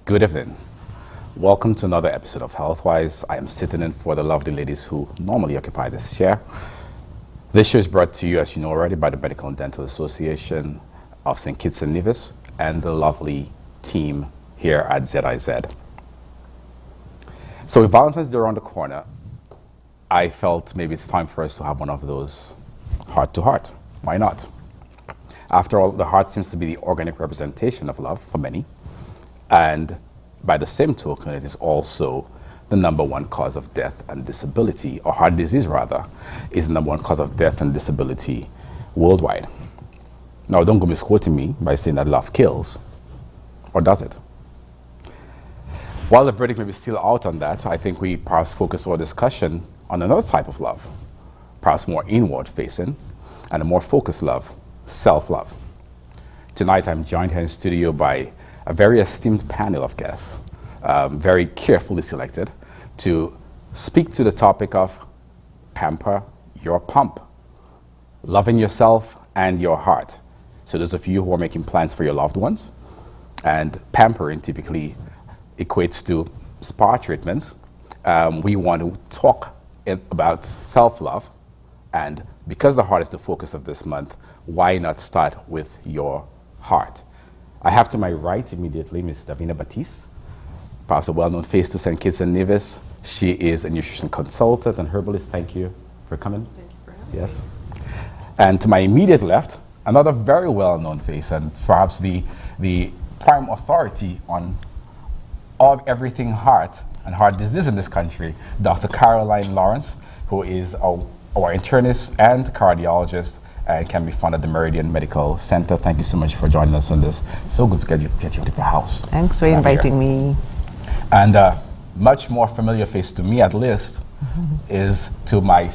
Good evening. Welcome to another episode of Healthwise. I am sitting in for the lovely ladies who normally occupy this chair. This show is brought to you, as you know already, by the Medical and Dental Association of St. Kitts and Nevis and the lovely team here at ZIZ. So with Valentine's Day around the corner, I felt maybe it's time for us to have one of those heart-to-heart. Why not? After all, the heart seems to be the organic representation of love for many. And by the same token, it is also the #1 cause of death and disability, or heart disease rather, is the #1 cause of death and disability worldwide. Now, don't go misquoting me by saying that love kills, or does it? While the verdict may be still out on that, I think we perhaps focus our discussion on another type of love, perhaps more inward-facing, and a more focused love, self-love. Tonight, I'm joined here in studio by a very esteemed panel of guests, very carefully selected, to speak to the topic of Pamper Your Pump, loving yourself and your heart. So those of you who are making plans for your loved ones, and pampering typically equates to spa treatments, we want to talk about self-love, and because the heart is the focus of this month, why not start with your heart? I have to my right immediately Ms. Davina Batiste, perhaps a well-known face to St. Kitts and Nevis. She is a nutrition consultant and herbalist. Thank you for coming. Thank you for having me. Yes. And to my immediate left, another very well-known face and perhaps the prime authority on everything heart and heart disease in this country, Dr. Caroline Lawrence, who is our internist and cardiologist and can be found at the Meridian Medical Center. Thank you so much for joining us on this. So good to get you to the house. Thanks for inviting me. And much more familiar face to me, at least, is to my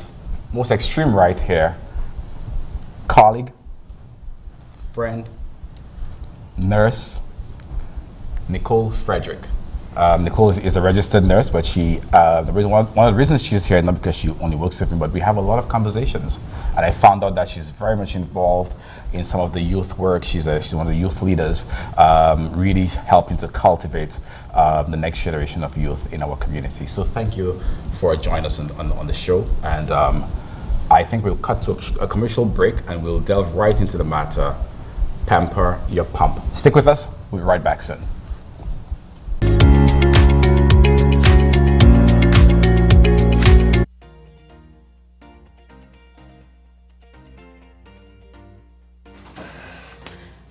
most extreme right here, colleague, friend, nurse, Nicole Frederick. Nicole is a registered nurse, but one of the reasons she's here, not because she only works with me, but we have a lot of conversations. And I found out that she's very much involved in some of the youth work. She's one of the youth leaders, really helping to cultivate the next generation of youth in our community. So thank you for joining us on the show. And I think we'll cut to a commercial break and we'll delve right into the matter, Pamper Your Pump. Stick with us, we'll be right back soon.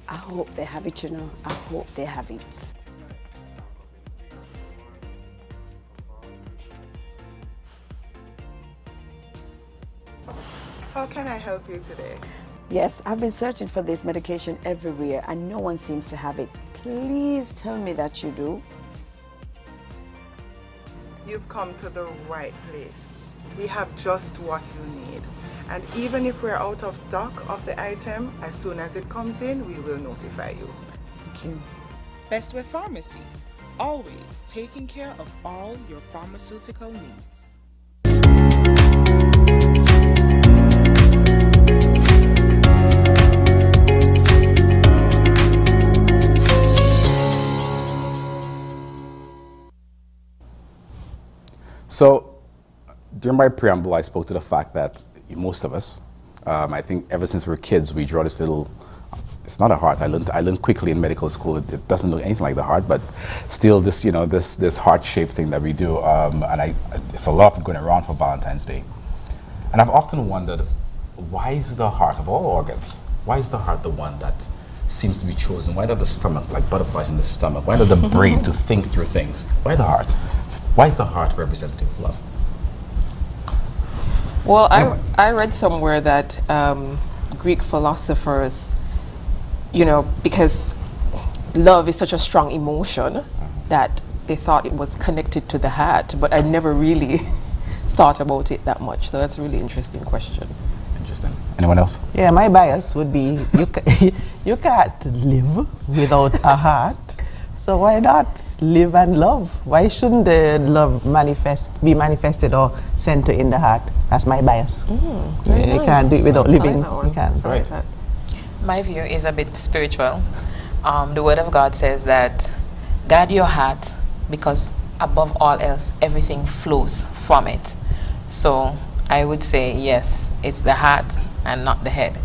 I hope they have it, you know. I hope they have it. How can I help you today? Yes, I've been searching for this medication everywhere and no one seems to have it. Please tell me that you do. You've come to the right place. We have just what you need. And even if we're out of stock of the item, as soon as it comes in, we will notify you. Thank you. Bestway Pharmacy, always taking care of all your pharmaceutical needs. So during my preamble, I spoke to the fact that most of us, I think ever since we were kids, we draw this little, it's not a heart. I learned quickly in medical school, it doesn't look anything like the heart, but still this, this heart-shaped thing that we do, and it's a lot of going around for Valentine's Day. And I've often wondered, why is the heart of all organs, why is the heart the one that seems to be chosen? Why not the stomach, like butterflies in the stomach? Why not the brain to think through things? Why the heart? Why is the heart representative of love? Well, I read somewhere that Greek philosophers, because love is such a strong emotion that they thought it was connected to the heart, but I never really thought about it that much. So that's a really interesting question. Interesting. Anyone else? Yeah, my bias would be you can't live without a heart. So why not live and love? Why shouldn't the love be manifested or centered in the heart? That's my bias. You can't do it without living. You can't. Right. My view is a bit spiritual. The Word of God says that guard your heart, because above all else, everything flows from it. So I would say yes, it's the heart and not the head.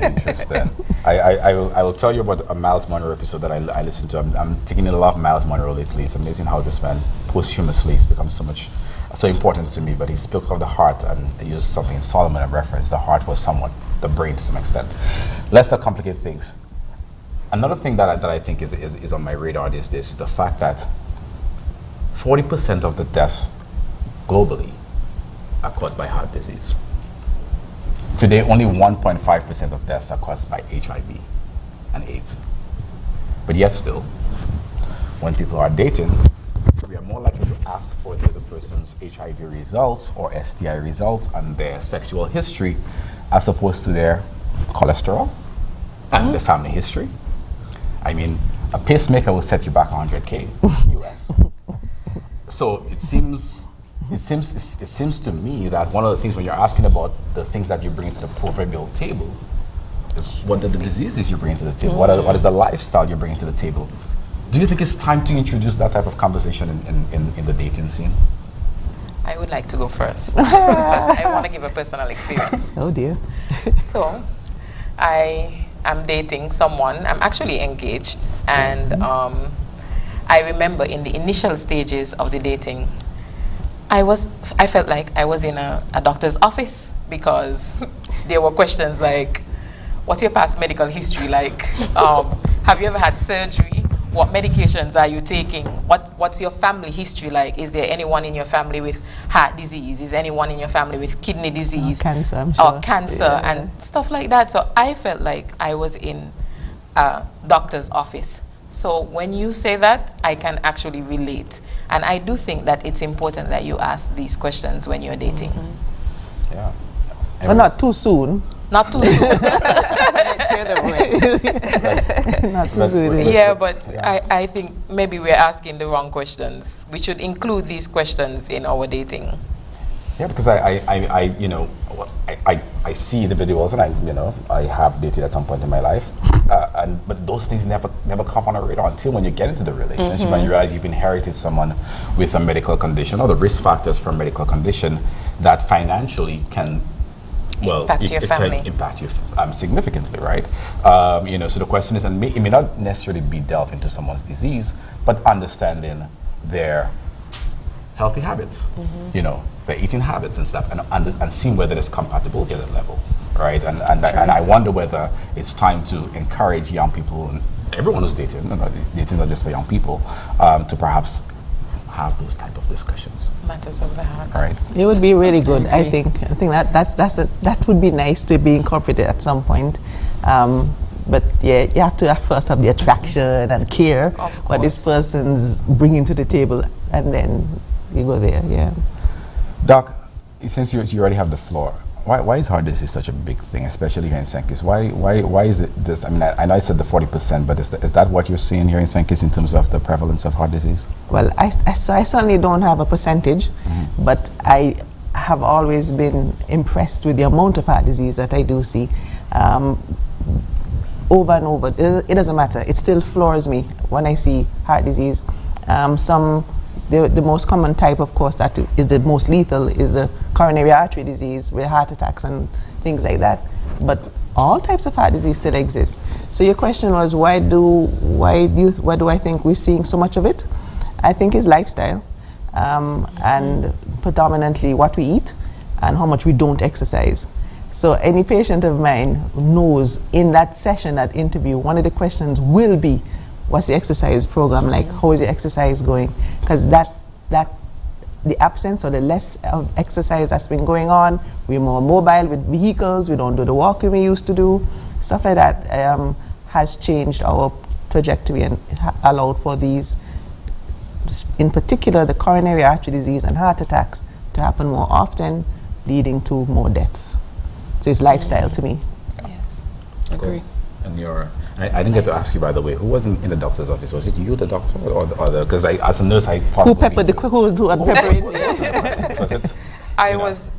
Interesting. I will tell you about a Miles Monroe episode that I listened to. I'm taking in a lot of Miles Monroe lately. It's amazing how this man posthumously has become so important to me. But he spoke of the heart and he used something in Solomon, a reference. The heart was somewhat the brain to some extent. Let's not complicate things. Another thing that I think is on my radar these days is the fact that 40% of the deaths globally are caused by heart disease. Today, only 1.5% of deaths are caused by HIV and AIDS. But yet still, when people are dating, we are more likely to ask for the other person's HIV results or STI results and their sexual history as opposed to their cholesterol and the family history. I mean, a pacemaker will set you back 100K US. So it seems to me that one of the things when you're asking about the things that you bring to the proverbial table is what are the diseases you bring to the table? What is the lifestyle you bring to the table? Do you think it's time to introduce that type of conversation in the dating scene? I would like to go first because I want to give a personal experience. Oh dear. So, I am dating someone. I'm actually engaged, and I remember in the initial stages of the dating, I felt like I was in a doctor's office because there were questions like, what's your past medical history like? Have you ever had surgery? What medications are you taking? What's your family history like? Is there anyone in your family with heart disease? Is anyone in your family with kidney disease? Or cancer, I'm sure. Or cancer and stuff like that. So I felt like I was in a doctor's office. So when you say that, I can actually relate. And I do think that it's important that you ask these questions when you're dating. Yeah. But not too soon. Not too soon. Not too soon. Yeah, but I think maybe we're asking the wrong questions. We should include these questions in our dating. Yeah, because I see the videos and I have dated at some point in my life, but those things never come on a radar until when you get into the relationship and you realize you've inherited someone with a medical condition or the risk factors for a medical condition that financially can impact your family. Can impact you significantly, right? So the question is, and it may not necessarily be delve into someone's disease, but understanding their healthy habits, their eating habits and stuff, and seeing whether there's compatibility at that level, right? And I wonder whether it's time to encourage young people and everyone who's dating, dating not just for young people, to perhaps have those type of discussions. Matters of the heart. Right. It would be really good. I think that would be nice to be incorporated at some point. But yeah, you have to first have the attraction and care what this person's bringing to the table, and then you go there. Yeah. Doc, since you already have the floor, why is heart disease such a big thing, especially here in St. Kitts? Why is it this? I mean, I know I said the 40%, but is that what you're seeing here in St. Kitts in terms of the prevalence of heart disease? Well, I certainly don't have a percentage, but I have always been impressed with the amount of heart disease that I do see. Over and over, it doesn't matter. It still floors me when I see heart disease. The most common type, of course, that is the most lethal is the coronary artery disease with heart attacks and things like that. But all types of heart disease still exist. So your question was, why do I think we're seeing so much of it? I think it's lifestyle, and predominantly what we eat and how much we don't exercise. So any patient of mine knows in that session, that interview, one of the questions will be, what's the exercise program like? How is your exercise going? Because the absence or the less of exercise that's been going on, we're more mobile with vehicles, we don't do the walking we used to do, stuff like that has changed our trajectory and allowed for these, in particular the coronary artery disease and heart attacks, to happen more often, leading to more deaths. So it's lifestyle to me. Yes. Agree. And I didn't get to ask you, by the way, who was in the doctor's office? Was it you, the doctor, or the other? Because as a nurse, I probably... Who peppered the... Who was doing peppering? Was it?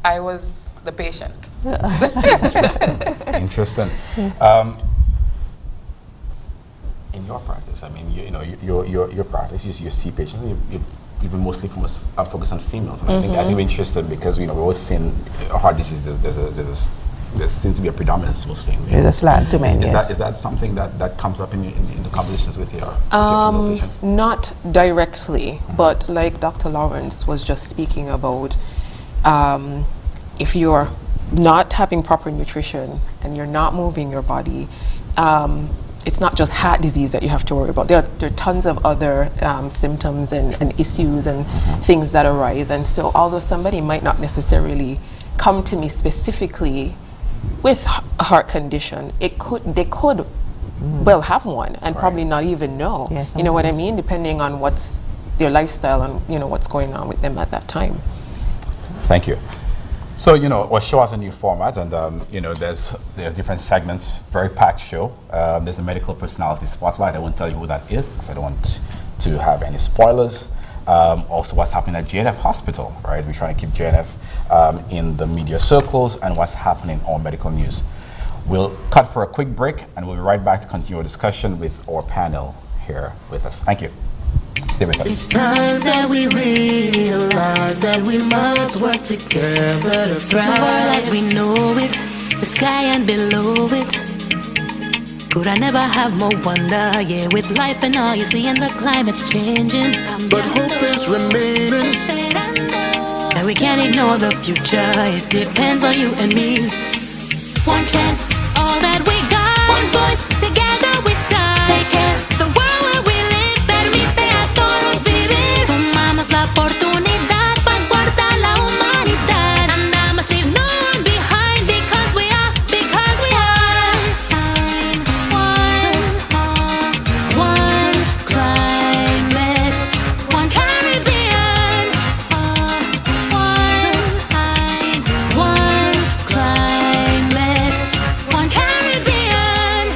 I was the patient. Interesting. in your practice? I mean, you know, your practice, you see patients, you've been mostly focused on females, and I think we're interested because, you know, we're always seeing heart disease. There seems to be a predominance mostly in There's a slant to men, yes. Is that something that comes up in the conversations with your female patients? Not directly, but like Dr. Lawrence was just speaking about, if you're not having proper nutrition and you're not moving your body, it's not just heart disease that you have to worry about. There are tons of other symptoms and issues and things that arise. And so although somebody might not necessarily come to me specifically with a heart condition, they could well have one and probably not even know. Yes, you know what I mean? Depending on what's their lifestyle and, you know, what's going on with them at that time. Thank you. So, you know, our show has a new format, and you know, there are different segments. Very packed show. There's a medical personality spotlight. I won't tell you who that is because I don't want to have any spoilers. Also, what's happening at JNF Hospital, right? We're trying to keep JNF in the media circles, and what's happening on medical news. We'll cut for a quick break, and we'll be right back to continue our discussion with our panel here with us. Thank you. Stay with us. It's time that we realize that we must work together to thrive. The world as we know it, the sky and below it. Could I never have more wonder? Yeah, with life and all you see and the climate's changing, but hope is remaining. That we can't ignore the future. It depends on you and me. One chance, all that we got. One voice, together we start. Take care, the world where we live. Permite a todos vivir. Tomamos la oportunidad para guardar la humanidad. And I must leave no one behind because we are one climate, one Caribbean. One climate, one Caribbean.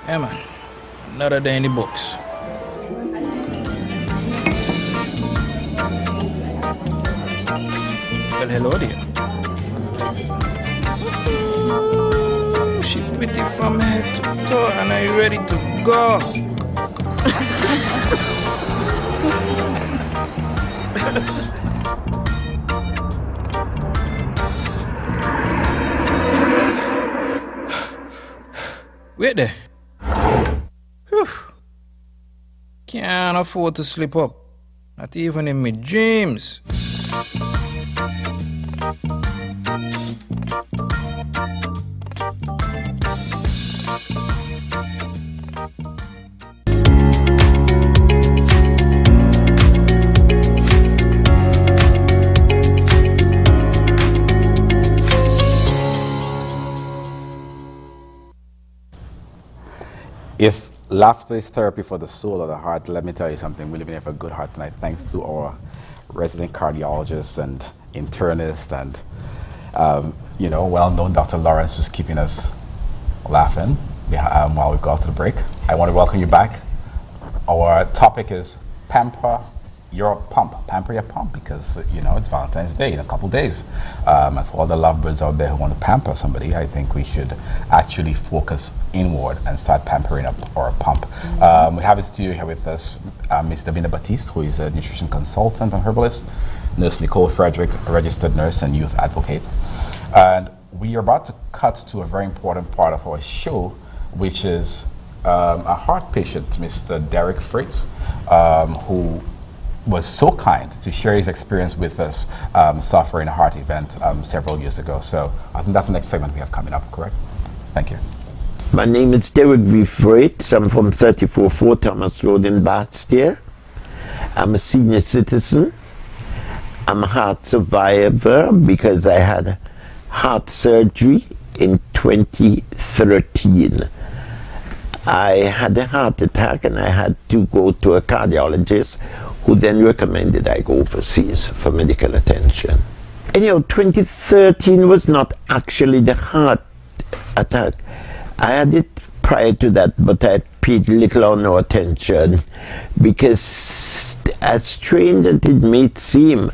Yeah, man. Another day in the books. Well, hello there. Ooh, she pretty from head to toe, and are you ready to go? Wait there. Whew. Can't afford to slip up. Not even in my dreams. If laughter is therapy for the soul or the heart, let me tell you something. We're living here for a good heart tonight, thanks to our resident cardiologist and internist and, you know, well-known Dr. Lawrence, who's keeping us laughing while we go out to the break. I want to welcome you back. Our topic is Pamper your pump, pamper your pump, because you know it's Valentine's Day in a couple days. And for all the lovebirds out there who want to pamper somebody, I think we should actually focus inward and start pampering up our pump. We have in studio here with us Ms. Davina Batiste, who is a nutrition consultant and herbalist, Nurse Nicole Frederick, a registered nurse and youth advocate. And we are about to cut to a very important part of our show, which is a heart patient, Mr. Derek Fritz, who was so kind to share his experience with us suffering a heart event several years ago. So I think that's the next segment we have coming up, correct? Thank you. My name is Derek V. Fritz. I'm from 34-4 Thomas Road in Bastia. I'm a senior citizen. I'm a heart survivor because I had heart surgery in 2013. I had a heart attack and I had to go to a cardiologist who then recommended I go overseas for medical attention. Anyhow, 2013 was not actually the heart attack. I had it prior to that, but I paid little or no attention because, as strange as it may seem,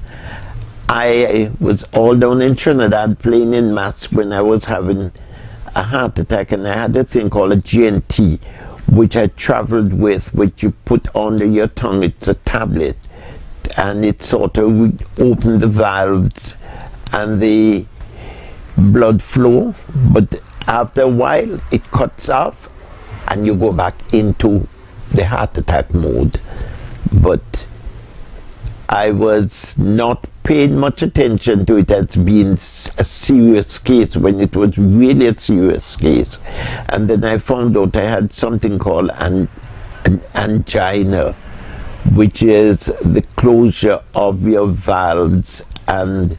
I was all down in Trinidad playing in mass when I was having a heart attack, and I had a thing called a GNT, which I traveled with, which you put under your tongue. It's a tablet, and it sort of would open the valves and the blood flow, but after a while it cuts off and you go back into the heart attack mode. But I was not paying much attention to it as being a serious case when it was really a serious case. And then I found out I had something called an angina, which is the closure of your valves, and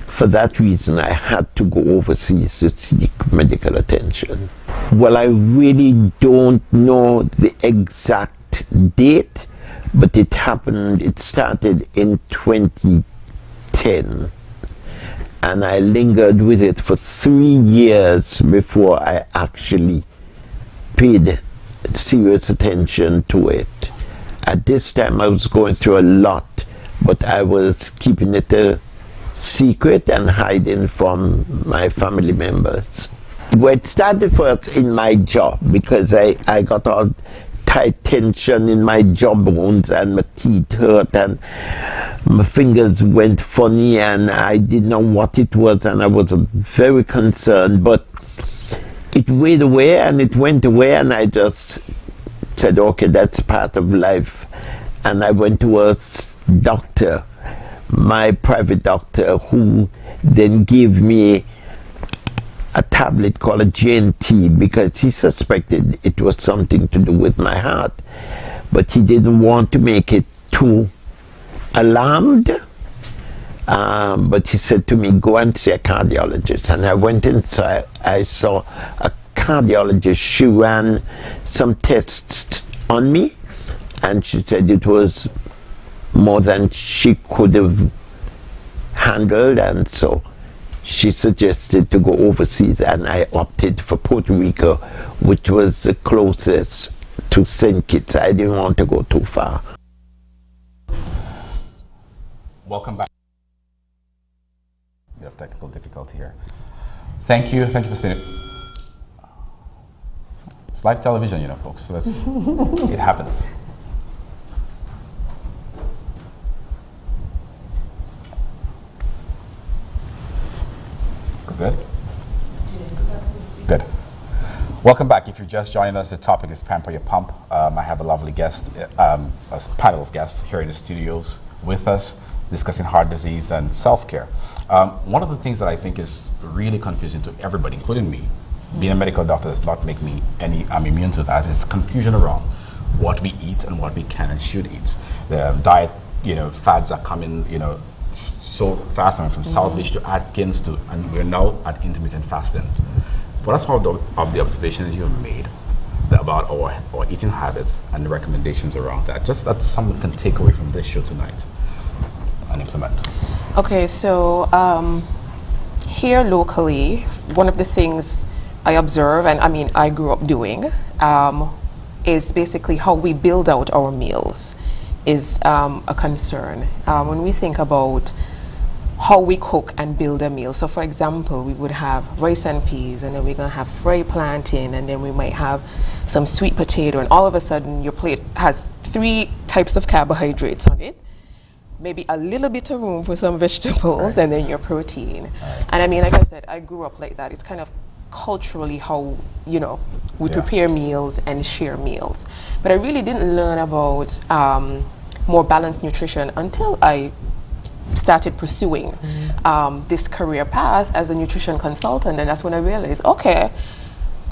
for that reason I had to go overseas to seek medical attention. Well, I really don't know the exact date, but it started in 2010, and I lingered with it for 3 years before I actually paid serious attention to it. At this time I was going through a lot, but I was keeping it a secret and hiding from my family members. Well, it started first in my jaw because I got all tight tension in my jawbones and my teeth hurt and my fingers went funny and I didn't know what it was, and I was very concerned, but it went away and it went away, and I just said, okay, that's part of life. And I went to a doctor, my private doctor, who then gave me a tablet called a GNT because he suspected it was something to do with my heart, but he didn't want to make it too alarmed. But he said to me, go and see a cardiologist. And I went inside. I saw a cardiologist. She ran some tests on me, and she said it was more than she could have handled, and so she suggested to go overseas, and I opted for Puerto Rico, which was the closest to St. Kitts. I didn't want to go too far. Welcome back. We have technical difficulty here. Thank you for saying it. It's live television, you know, folks. So it happens. Good? Good. Welcome back. If you're just joining us, the topic is Pamper Your Pump. I have a lovely guest, a panel of guests here in the studios with us discussing heart disease and self-care. One of the things that I think is really confusing to everybody, including me, being a medical doctor does not make me I'm immune to that, is confusion around what we eat and what we can and should eat. The diet, fads are coming, so fast, and from South Beach to Atkins and we're now at intermittent fasting. What are some of the observations you've made about our eating habits and the recommendations around that? Just that someone can take away from this show tonight and implement. Okay, so here locally, one of the things I observe, and I grew up doing, is basically how we build out our meals. is a concern when we think about how we cook and build a meal. So for example, we would have rice and peas, and then we're going to have fried plantain, and then we might have some sweet potato, and all of a sudden your plate has 3 types of carbohydrates on it, maybe a little bit of room for some vegetables, and then your protein. And I mean, like I said, I grew up like that. It's kind of culturally how, you know, we prepare meals and share meals. But I really didn't learn about more balanced nutrition until I started pursuing this career path as a nutrition consultant, and that's when I realized, okay,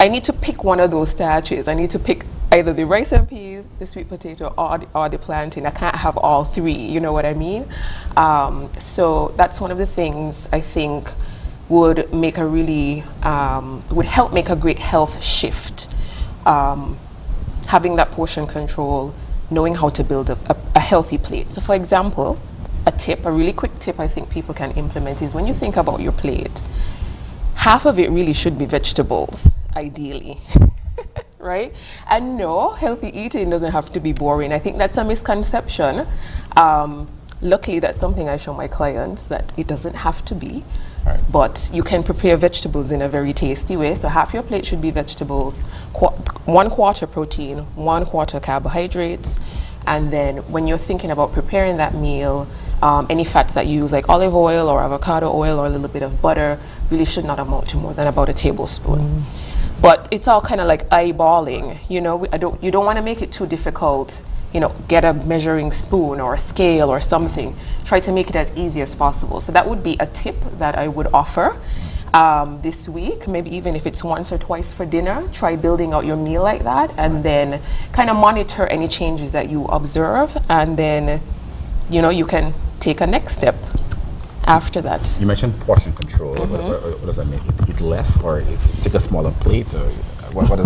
I need to pick one of those starches. I need to pick either the rice and peas, the sweet potato, or the plantain. I can't have all 3, you know what I mean? So that's one of the things I think would make a really, would help make a great health shift. Having that portion control, knowing how to build a healthy plate. So for example, a really quick tip I think people can implement is when you think about your plate, half of it really should be vegetables, ideally, right? And no, healthy eating doesn't have to be boring. I think that's a misconception. Luckily, that's something I show my clients, that it doesn't have to be, but you can prepare vegetables in a very tasty way. So half your plate should be vegetables, 1/4 protein, 1/4 carbohydrates. And then when you're thinking about preparing that meal, any fats that you use, like olive oil or avocado oil or a little bit of butter, really should not amount to more than about a tablespoon. But it's all kind of like eyeballing, you know. You don't want to make it too difficult. You know, get a measuring spoon or a scale or something. Try to make it as easy as possible. So that would be a tip that I would offer this week. Maybe even if it's once or twice for dinner, try building out your meal like that, and then kind of monitor any changes that you observe, and then, you know, you can take a next step after that. You mentioned portion control. What does that mean? Eat less, or take a smaller plate, or what does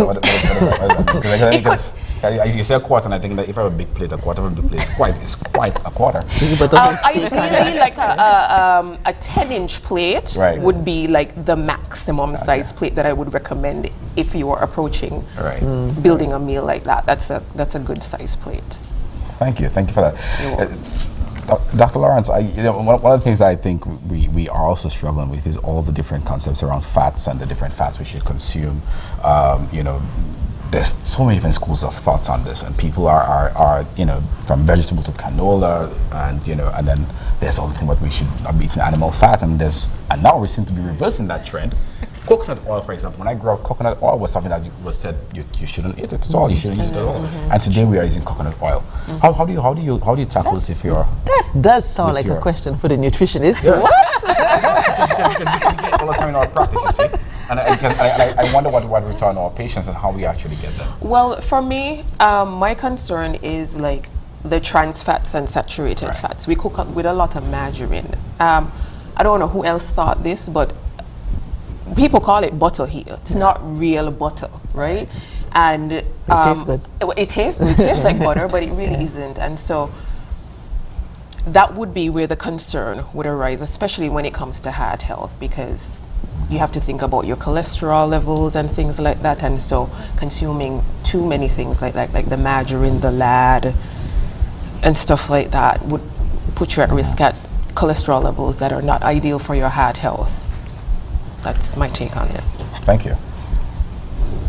that mean? As you said, 1/4, and I think that if I have a big plate, 1/4 of a big plate is quite a quarter. Ideally, like a 10-inch plate would be like the maximum size plate that I would recommend if you are approaching building a meal like that. That's a good size plate. Thank you for that. Dr. Lawrence, one of the things that I think we are also struggling with is all the different concepts around fats and the different fats we should consume. You know, there's so many different schools of thoughts on this, and people are you know, from vegetable to canola, and you know, and then there's all the thing about we should not be eating animal fat, and now we seem to be reversing that trend. Coconut oil, for example, when I grew up, coconut oil was something that was said you shouldn't eat it at all. You shouldn't use it at all. And today we are using coconut oil. How do you tackle this if you're? That does sound like a question for the nutritionist. Yeah. What? Because we get all the time in our practice, you see. And I wonder what we tell our patients and how we actually get them. Well, for me, my concern is like the trans fats and saturated fats. We cook up with a lot of margarine. I don't know who else thought this, but people call it butter here. It's not real butter, right? And it tastes good. It tastes like butter, but it really isn't. And so that would be where the concern would arise, especially when it comes to heart health, because you have to think about your cholesterol levels and things like that. And so consuming too many things like that, like the margarine, the lard, and stuff like that, would put you at risk at cholesterol levels that are not ideal for your heart health. That's my take on it. Thank you.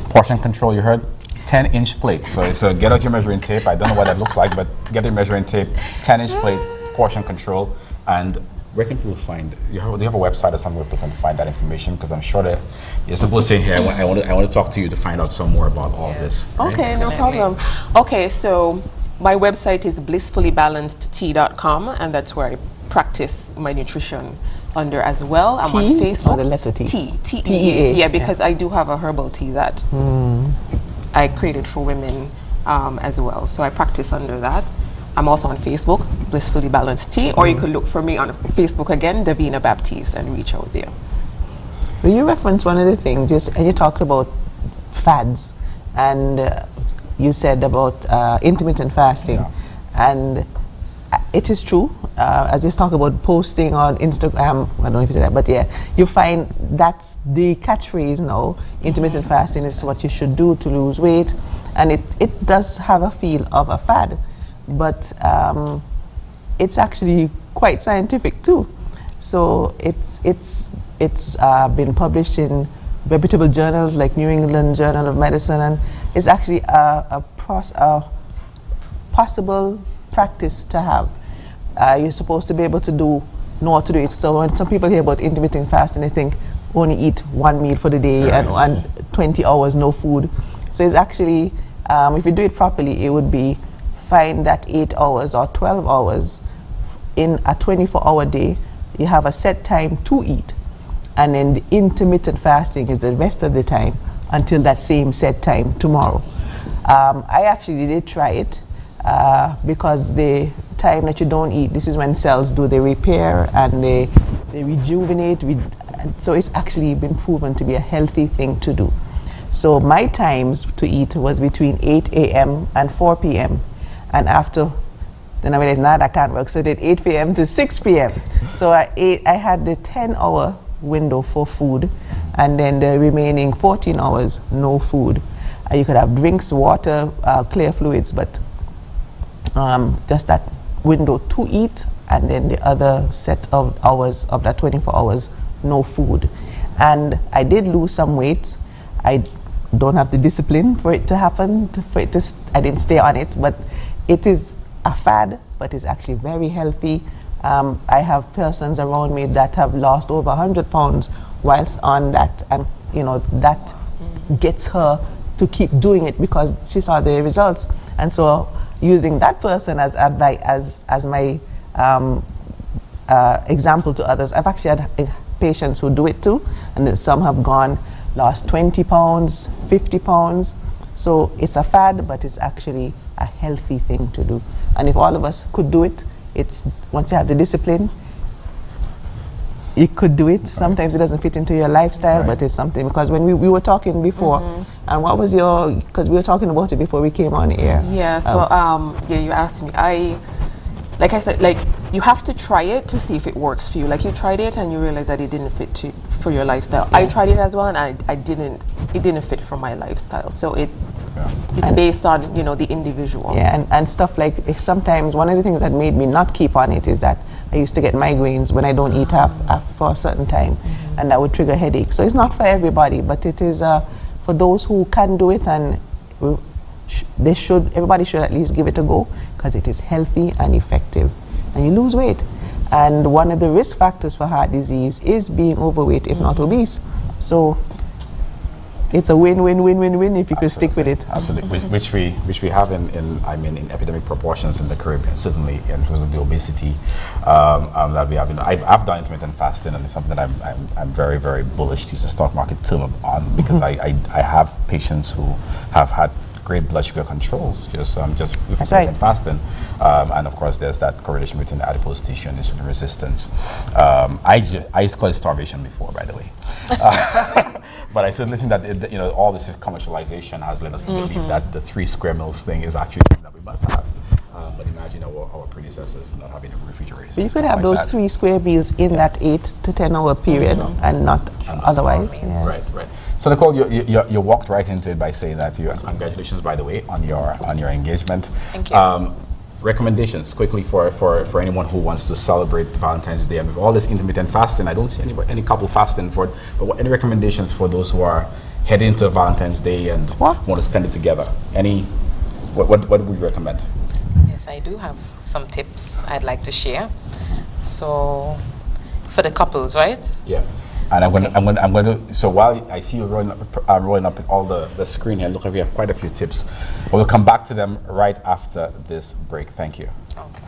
Portion control, you heard? 10-inch plate. So get out your measuring tape. I don't know what that looks like, but get your measuring tape. 10-inch plate, portion control. And where can people find? Do you have a website or somewhere people can find that information? Because I'm sure that you're supposed to say here, I want to talk to you to find out some more about all this. Right? Okay, no problem. Okay, so my website is blissfullybalancedtea.com, and that's where I practice my nutrition under as well. I'm on Facebook. Or the letter T? T-E-A. Yeah, because I do have a herbal tea that I created for women as well. So I practice under that. I'm also on Facebook, Blissfully Balanced Tea, or you could look for me on Facebook again, Davina Baptiste, and reach out there. Will you reference one of the things, and you talked about fads, and you said about intermittent fasting, and it is true. I just talk about posting on Instagram. I don't know if you said that, but yeah, you find that's the catchphrase now. Intermittent fasting is what you should do to lose weight, and it does have a feel of a fad. but it's actually quite scientific too. So it's been published in reputable journals like New England Journal of Medicine, and it's actually a possible practice to have. You're supposed to be able to know how to do it. So when some people hear about intermittent fasting, they think only eat one meal for the day and 20 hours no food. So it's actually, if you do it properly, it would be find that 8 hours or 12 hours in a 24-hour day. You have a set time to eat, and then the intermittent fasting is the rest of the time until that same set time tomorrow. I actually did try it because the time that you don't eat, this is when cells do the repair and they rejuvenate. So it's actually been proven to be a healthy thing to do. So my times to eat was between 8 a.m. and 4 p.m. And after, then I realized, that can't work. So I did 8 p.m. to 6 p.m. So I had the 10-hour window for food, and then the remaining 14 hours, no food. You could have drinks, water, clear fluids, but just that window to eat, and then the other set of hours of that 24 hours, no food. And I did lose some weight. I don't have the discipline for it to happen, I didn't stay on it, but it is a fad, but it's actually very healthy. I have persons around me that have lost over 100 pounds whilst on that, and that gets her to keep doing it because she saw the results. And so using that person as my example to others, I've actually had patients who do it too, and then some have lost 20 pounds, 50 pounds. So it's a fad, but it's actually a healthy thing to do. And if all of us could do it, once you have the discipline, you could do it. Sometimes it doesn't fit into your lifestyle, but it's something, because when we were talking before, and what was because we were talking about it before we came on air. Yeah, so you asked me, like I said, you have to try it to see if it works for you. Like, you tried it and you realized that it didn't fit for your lifestyle. Yeah. I tried it as well, and it didn't fit for my lifestyle. So it's based on the individual. Yeah, and stuff like, sometimes one of the things that made me not keep on it is that I used to get migraines when I don't eat for a certain time, and that would trigger headaches. So it's not for everybody, but it is for those who can do it, and everybody should at least give it a go, because it is healthy and effective, and you lose weight. And one of the risk factors for heart disease is being overweight, if not obese. So it's a win-win-win-win-win if you could stick with it. Absolutely, which we have in epidemic proportions in the Caribbean, certainly in terms of the obesity that we have. I've done intermittent fasting, and it's something that I'm very, very bullish to use the stock market term on, because I have patients who have had great blood sugar controls just with intermittent fasting, and of course there's that correlation between the adipose tissue and insulin resistance. I used to call it starvation before, by the way. But I certainly think that all this commercialization has led us to believe that the 3 square meals thing is actually something that we must have. But imagine our predecessors not having a refrigerator. So you could have those 3 square meals in that 8 to 10 hour period, and not otherwise. Yeah. Right. So Nicole, you walked right into it by saying that congratulations, by the way, on your engagement. Thank you. Recommendations quickly for anyone who wants to celebrate Valentine's Day, and with all this intermittent fasting, I don't see any couple fasting for it, but any recommendations for those who are heading into Valentine's Day and want to spend it together? What would you recommend? Yes, I do have some tips I'd like to share. So for the couples, right? Yeah. And I'm going to. So while I see you rolling up all the screen here, look like we have quite a few tips. We'll come back to them right after this break. Thank you. Okay.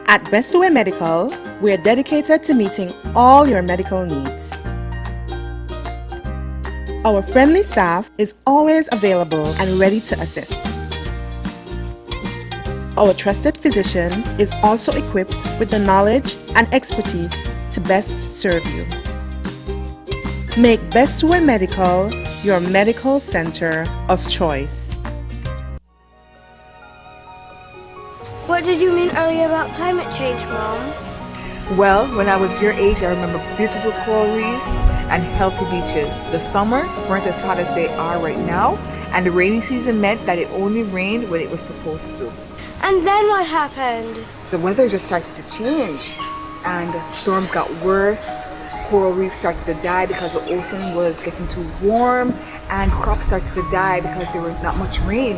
At Bestoway Medical, we are dedicated to meeting all your medical needs. Our friendly staff is always available and ready to assist. Our trusted physician is also equipped with the knowledge and expertise to best serve you. Make Bestoway Medical your medical center of choice. What did you mean earlier about climate change, Mom? Well, when I was your age, I remember beautiful coral reefs and healthy beaches. The summers weren't as hot as they are right now, and the rainy season meant that it only rained when it was supposed to. And then what happened? The weather just started to change, and storms got worse. Coral reefs started to die because the ocean was getting too warm, and crops started to die because there was not much rain.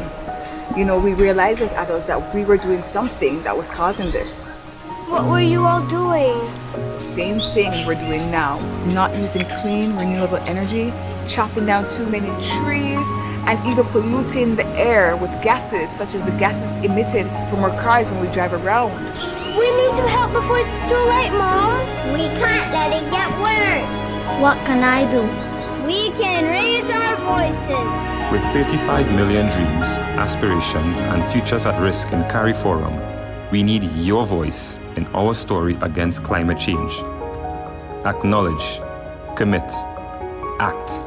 You know, we realized as adults that we were doing something that was causing this. What were you all doing? Same thing we're doing now. Not using clean, renewable energy, chopping down too many trees, and even polluting the air with gases such as the gases emitted from our cars when we drive around. We need some help before it's too late, Mom. We can't let it get worse. What can I do? We can raise our voices. With 35 million dreams, aspirations, and futures at risk in CARIFORUM, we need your voice in our story against climate change. Acknowledge, commit, act.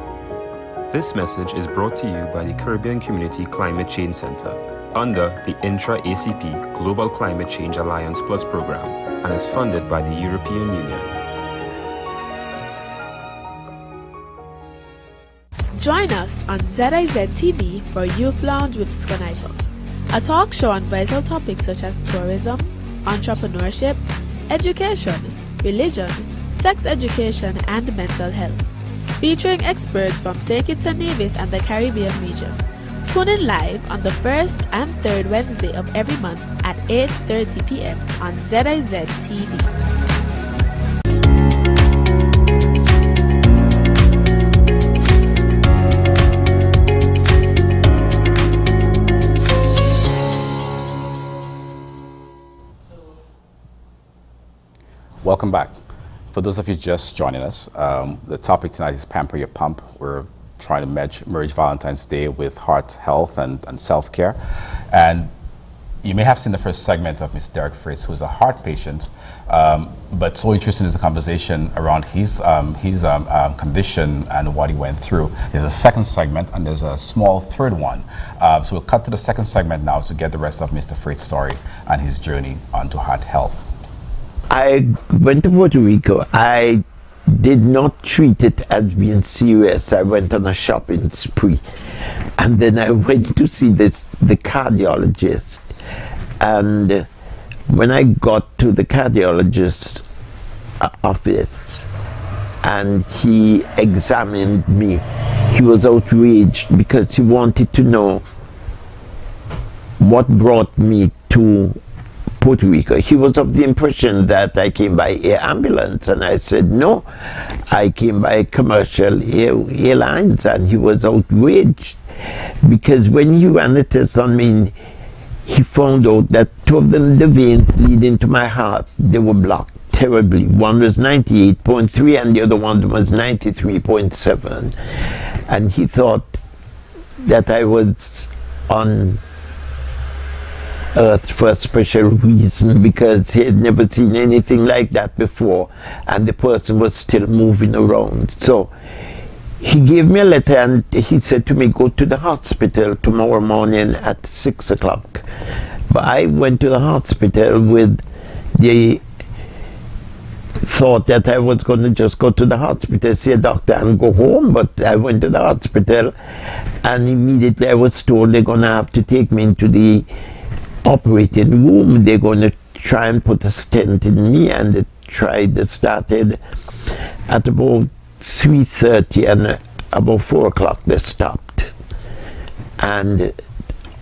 This message is brought to you by the Caribbean Community Climate Change Center under the Intra-ACP Global Climate Change Alliance Plus program and is funded by the European Union. Join us on ZIZ TV for Youth Lounge with Skonifer, a talk show on vital topics such as tourism, entrepreneurship, education, religion, sex education, and mental health, featuring experts from St. Kitts and Nevis and the Caribbean region. Tune in live on the first and third Wednesday of every month at 8:30 p.m. on ZIZ TV. Welcome back. For those of you just joining us, the topic tonight is Pamper Your Pump. We're trying to merge Valentine's Day with heart health and self-care. And you may have seen the first segment of Mr. Derek Fritz, who's a heart patient, but so interesting is the conversation around his condition and what he went through. There's a second segment and there's a small third one. So we'll cut to the second segment now to get the rest of Mr. Fritz's story and his journey onto heart health. I went to Puerto Rico. I did not treat it as being serious. I went on a shopping spree. And then I went to see the cardiologist. And when I got to the cardiologist's office and he examined me, he was outraged because he wanted to know what brought me to Puerto Rico. He was of the impression that I came by air ambulance, and I said no, I came by commercial airlines, and he was outraged because when he ran a test on me, he found out that two of the veins leading to my heart, they were blocked terribly. One was 98.3 and the other one was 93.7, and he thought that I was on Earth for a special reason because he had never seen anything like that before, and the person was still moving around. So he gave me a letter and he said to me, go to the hospital tomorrow morning at 6 o'clock. But I went to the hospital with the thought that I was going to just go to the hospital, see a doctor and go home. But I went to the hospital and immediately I was told they're going to have to take me into the operating room. They're going to try and put a stent in me, and they started at about 3:30, and about 4 o'clock they stopped. And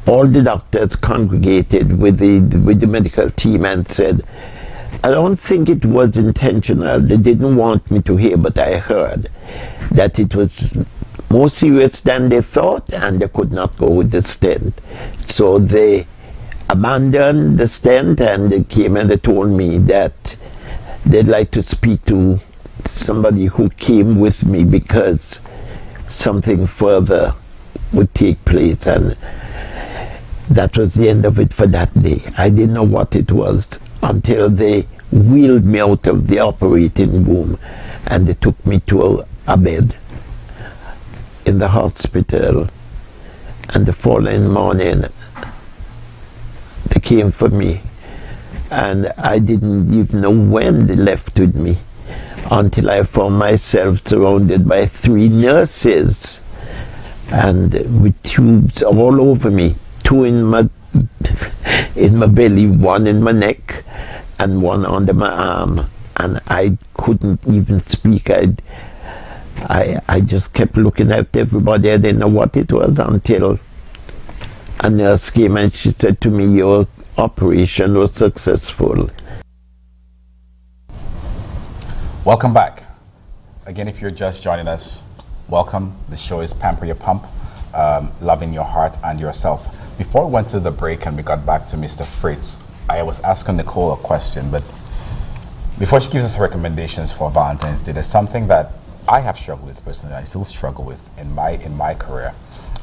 all the doctors congregated with the medical team and said, I don't think it was intentional. They didn't want me to hear, but I heard that it was more serious than they thought, and they could not go with the stent. So they abandoned the stent, and they came and they told me that they'd like to speak to somebody who came with me because something further would take place. And that was the end of it for that day. I didn't know what it was until they wheeled me out of the operating room and they took me to a bed in the hospital. And the following morning they came for me And I didn't even know when they left with me until I found myself surrounded by 3 nurses and with tubes all over me, 2 in my belly, 1 in my neck and 1 under my arm, and I couldn't even speak. I just kept looking at everybody. I didn't know what it was until a nurse came and she said to me, your operation was successful. Welcome back. Again, if you're just joining us, welcome. The show is Pamper Your Pump, loving your heart and yourself. Before we went to the break and we got back to Mr. Fritz, I was asking Nicole a question, but before she gives us recommendations for Valentine's Day, there's something that I have struggled with personally, I still struggle with in my career.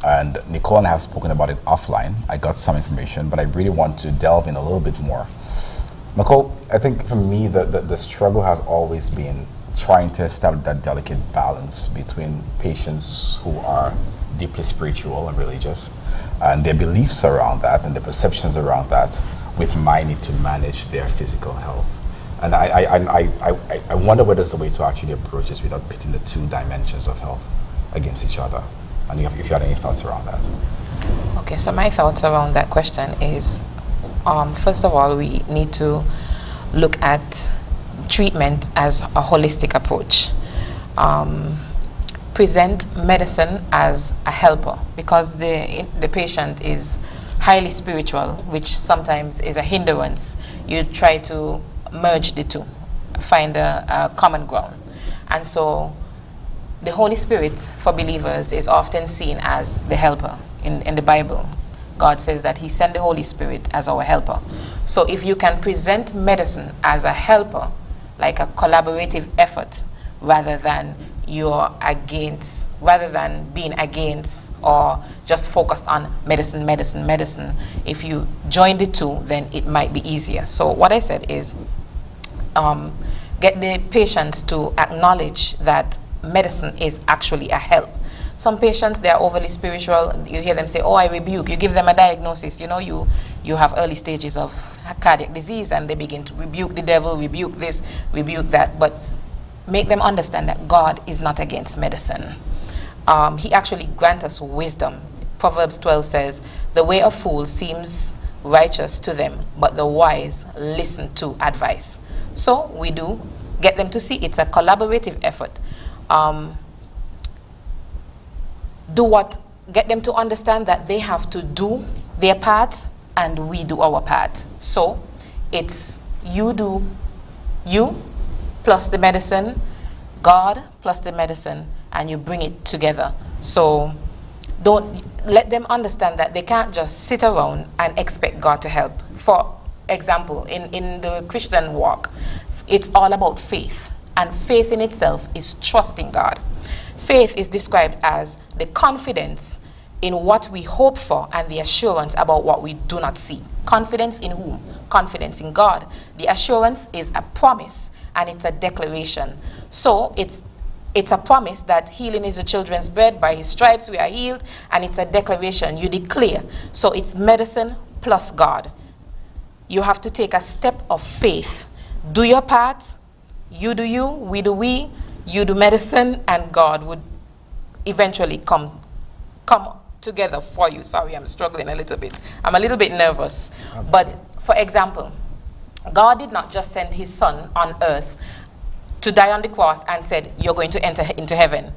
And Nicole and I have spoken about it offline. I got some information, but I really want to delve in a little bit more. Nicole, I think for me, the struggle has always been trying to establish that delicate balance between patients who are deeply spiritual and religious and their beliefs around that and the perceptions around that with my need to manage their physical health. And I wonder whether there's a way to actually approach this without pitting the 2 dimensions of health against each other. And if you had any thoughts around that. Okay, so my thoughts around that question is, first of all, we need to look at treatment as a holistic approach. Present medicine as a helper, because the patient is highly spiritual, which sometimes is a hindrance. You try to merge the 2, find a common ground. And so the Holy Spirit for believers is often seen as the helper in the Bible. God says that he sent the Holy Spirit as our helper. So if you can present medicine as a helper, like a collaborative effort, rather than being against or just focused on medicine, if you join the 2, then it might be easier. So what I said is, get the patients to acknowledge that medicine is actually a help. Some patients, they are overly spiritual. You hear them say, oh, I rebuke. You give them a diagnosis. You know, you have early stages of cardiac disease, and they begin to rebuke the devil, rebuke this, rebuke that. But make them understand that God is not against medicine. He actually grants us wisdom. Proverbs 12 says, the way of fools seems righteous to them, but the wise listen to advice. So we do get them to see it's a collaborative effort. Get them to understand that they have to do their part and we do our part. So it's you do you plus the medicine, God plus the medicine, and you bring it together. So don't let them understand that they can't just sit around and expect God to help. For example, in the Christian walk, it's all about faith. And faith in itself is trusting God. Faith is described as the confidence in what we hope for and the assurance about what we do not see. Confidence in whom? Confidence in God. The assurance is a promise and it's a declaration. So it's a promise that healing is the children's bread. By his stripes we are healed, and it's a declaration you declare. So it's medicine plus God. You have to take a step of faith. Do your part. You do you, we do we, you do medicine, and God would eventually come together for you. Sorry, I'm struggling a little bit. I'm a little bit nervous. But for example, God did not just send his son on earth to die on the cross and said, you're going to enter into heaven.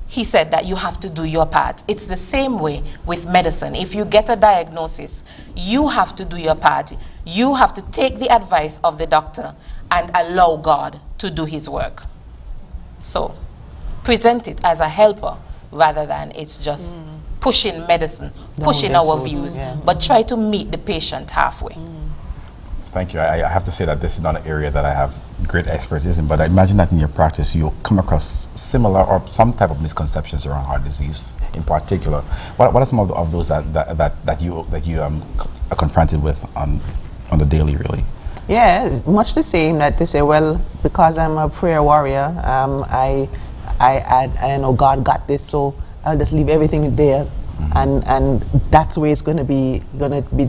He said that you have to do your part. It's the same way with medicine. If you get a diagnosis, you have to do your part. You have to take the advice of the doctor and allow God to do his work. So present it as a helper rather than it's just pushing medicine, pushing our views, but try to meet the patient halfway. Thank you. I have to say that this is not an area that I have great expertise in, but I imagine that in your practice you'll come across similar or some type of misconceptions around heart disease in particular. What are some of those that you are confronted with on the daily, really? Yeah, much the same, that they say, well, because I'm a prayer warrior, I know God got this, so I'll just leave everything there, and that's where it's going to be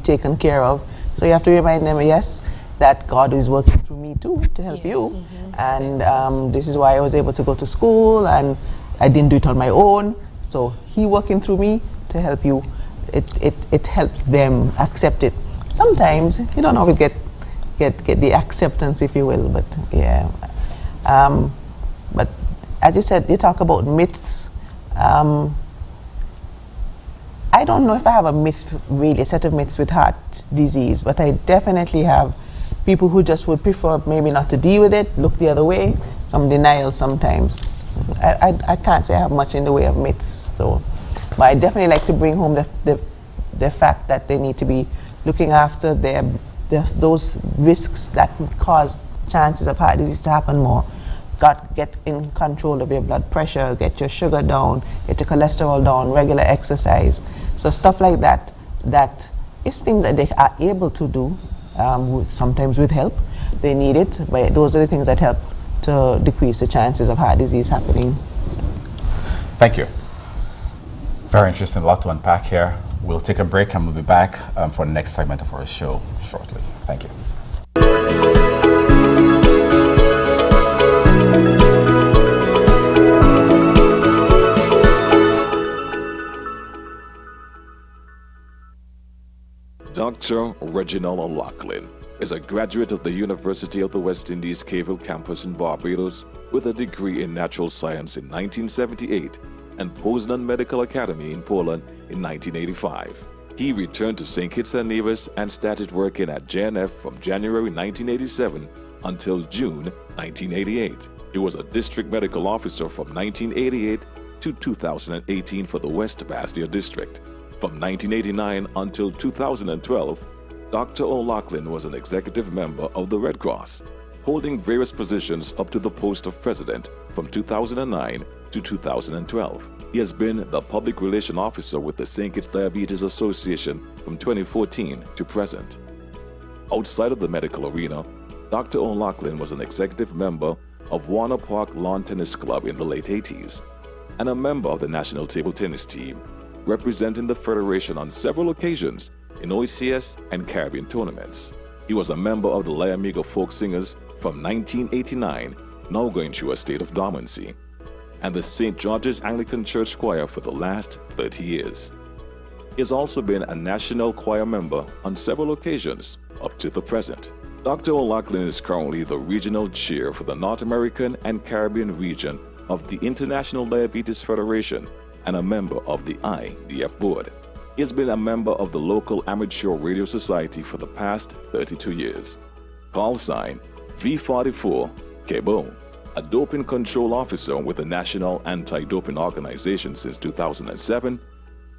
taken care of. So you have to remind them, yes, that God is working through me too to help you. And this is why I was able to go to school, and I didn't do it on my own. So He working through me to help you. It helps them accept it. Sometimes you don't always get the acceptance, if you will, but yeah. But as you said, you talk about myths. I don't know if I have a myth, really, a set of myths with heart disease, but I definitely have people who just would prefer maybe not to deal with it, look the other way, some denial sometimes. I can't say I have much in the way of myths, though. But I definitely like to bring home the fact that they need to be looking after those risks that cause chances of heart disease to happen more. Get in control of your blood pressure, get your sugar down, get your cholesterol down, regular exercise. So stuff like that is things that they are able to do, sometimes with help. They need it, but those are the things that help to decrease the chances of heart disease happening. Thank you. Very interesting, a lot to unpack here. We'll take a break and we'll be back for the next segment of our show shortly. Thank you. Dr. Reginald O'Loughlin is a graduate of the University of the West Indies Cave Hill campus in Barbados with a degree in natural science in 1978 and Poznan Medical Academy in Poland in 1985. He returned to St. Kitts and Nevis and started working at JNF from January 1987 until June 1988. He was a district medical officer from 1988 to 2018 for the West Bastia district. From 1989 until 2012, Dr. O'Loughlin was an executive member of the Red Cross, holding various positions up to the post of president from 2009 to 2012. He has been the public relations officer with the St. Kitts Diabetes Association from 2014 to present. Outside of the medical arena, Dr. O'Loughlin was an executive member of Warner Park Lawn Tennis Club in the late 80s and a member of the national table tennis team, representing the Federation on several occasions in OCS and Caribbean tournaments. He was a member of the La Amiga Folk Singers from 1989, now going through a state of dormancy, and the St. George's Anglican Church Choir for the last 30 years. He has also been a national choir member on several occasions up to the present. Dr. O'Loughlin is currently the regional chair for the North American and Caribbean region of the International Diabetes Federation and a member of the IDF board. He has been a member of the local Amateur Radio Society for the past 32 years. Call sign V44 Kebo, a doping control officer with the National Anti-Doping Organization since 2007,